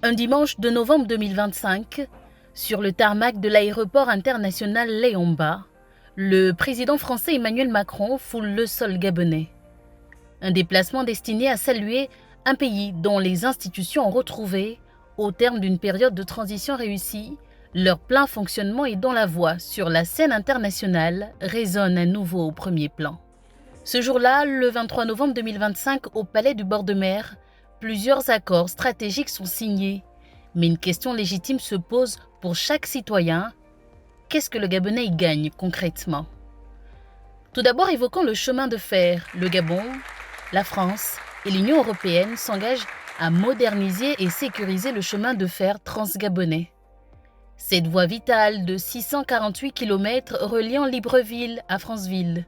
Un dimanche de novembre 2025, sur le tarmac de l'aéroport international Léon-Mba, le président français Emmanuel Macron foule le sol gabonais. Un déplacement destiné à saluer un pays dont les institutions ont retrouvé, au terme d'une période de transition réussie, leur plein fonctionnement et dont la voix sur la scène internationale résonne à nouveau au premier plan. Ce jour-là, le 23 novembre 2025, au Palais du bord de mer, plusieurs accords stratégiques sont signés. Mais une question légitime se pose pour chaque citoyen. Qu'est-ce que le Gabonais y gagne concrètement? Tout d'abord, évoquons le chemin de fer. Le Gabon, la France et l'Union européenne s'engagent à moderniser et sécuriser le chemin de fer transgabonais. Cette voie vitale de 648 km reliant Libreville à Franceville.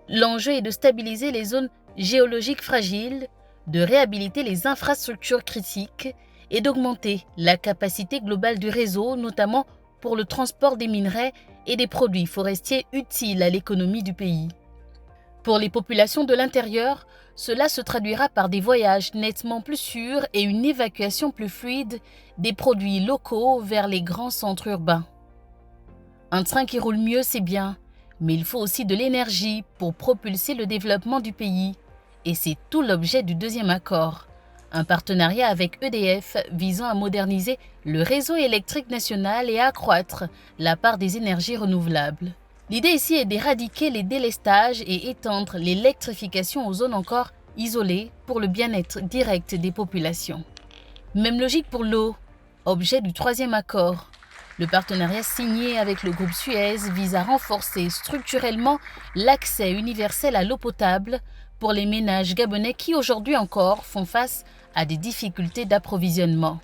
L'enjeu est de stabiliser les zones géologiques fragiles, de réhabiliter les infrastructures critiques et d'augmenter la capacité globale du réseau, notamment pour le transport des minerais et des produits forestiers utiles à l'économie du pays. Pour les populations de l'intérieur, cela se traduira par des voyages nettement plus sûrs et une évacuation plus fluide des produits locaux vers les grands centres urbains. Un train qui roule mieux, c'est bien, mais il faut aussi de l'énergie pour propulser le développement du pays. Et c'est tout l'objet du deuxième accord, un partenariat avec EDF visant à moderniser le réseau électrique national et à accroître la part des énergies renouvelables. L'idée ici est d'éradiquer les délestages et étendre l'électrification aux zones encore isolées pour le bien-être direct des populations. Même logique pour l'eau, objet du troisième accord. Le partenariat signé avec le groupe Suez vise à renforcer structurellement l'accès universel à l'eau potable pour les ménages gabonais qui aujourd'hui encore font face à des difficultés d'approvisionnement.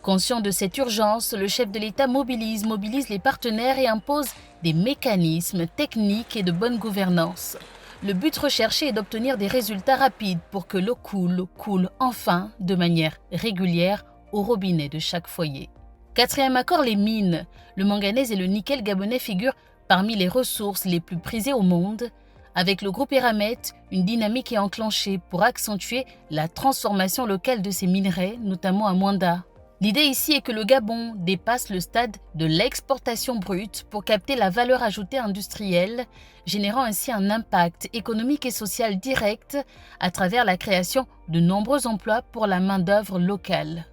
Conscient de cette urgence, le chef de l'État mobilise les partenaires et impose des mécanismes techniques et de bonne gouvernance. Le but recherché est d'obtenir des résultats rapides pour que l'eau coule enfin de manière régulière au robinet de chaque foyer. Quatrième accord, les mines. Le manganèse et le nickel gabonais figurent parmi les ressources les plus prisées au monde. Avec le groupe Eramet, une dynamique est enclenchée pour accentuer la transformation locale de ces minerais, notamment à Moanda. L'idée ici est que le Gabon dépasse le stade de l'exportation brute pour capter la valeur ajoutée industrielle, générant ainsi un impact économique et social direct à travers la création de nombreux emplois pour la main-d'œuvre locale.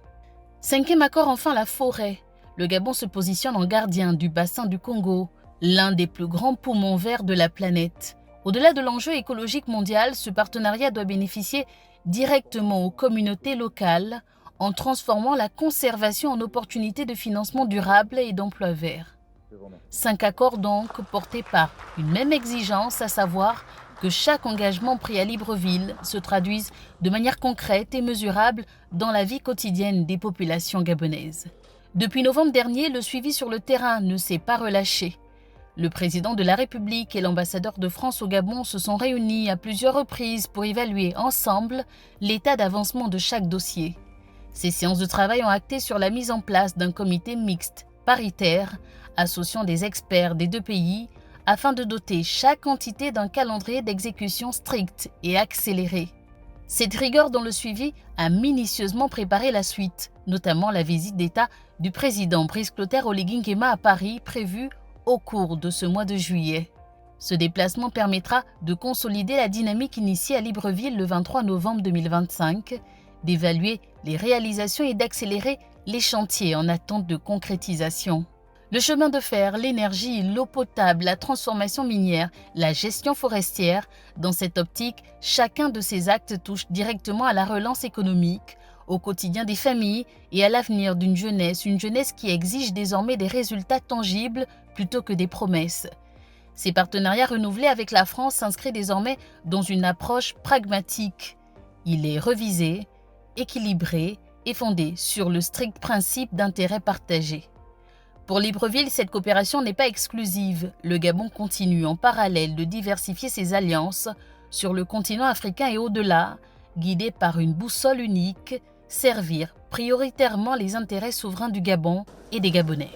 Cinquième accord, enfin, la forêt. Le Gabon se positionne en gardien du bassin du Congo, l'un des plus grands poumons verts de la planète. Au-delà de l'enjeu écologique mondial, ce partenariat doit bénéficier directement aux communautés locales en transformant la conservation en opportunité de financement durable et d'emploi vert. 5 accords donc portés par une même exigence, à savoir que chaque engagement pris à Libreville se traduise de manière concrète et mesurable dans la vie quotidienne des populations gabonaises. Depuis novembre dernier, le suivi sur le terrain ne s'est pas relâché. Le président de la République et l'ambassadeur de France au Gabon se sont réunis à plusieurs reprises pour évaluer ensemble l'état d'avancement de chaque dossier. Ces séances de travail ont acté sur la mise en place d'un comité mixte paritaire associant des experts des deux pays afin de doter chaque entité d'un calendrier d'exécution strict et accéléré. Cette rigueur dans le suivi a minutieusement préparé la suite, notamment la visite d'État du président Brice Clotaire Oligui Nguema à Paris prévue au cours de ce mois de juillet. Ce déplacement permettra de consolider la dynamique initiée à Libreville le 23 novembre 2025, d'évaluer les réalisations et d'accélérer les chantiers en attente de concrétisation. Le chemin de fer, l'énergie, l'eau potable, la transformation minière, la gestion forestière, dans cette optique, chacun de ces actes touche directement à la relance économique, au quotidien des familles et à l'avenir d'une jeunesse, une jeunesse qui exige désormais des résultats tangibles plutôt que des promesses. Ces partenariats renouvelés avec la France s'inscrivent désormais dans une approche pragmatique. Il est revisé, équilibré et fondé sur le strict principe d'intérêt partagé. Pour Libreville, cette coopération n'est pas exclusive. Le Gabon continue en parallèle de diversifier ses alliances sur le continent africain et au-delà, guidé par une boussole unique, servir prioritairement les intérêts souverains du Gabon et des Gabonais.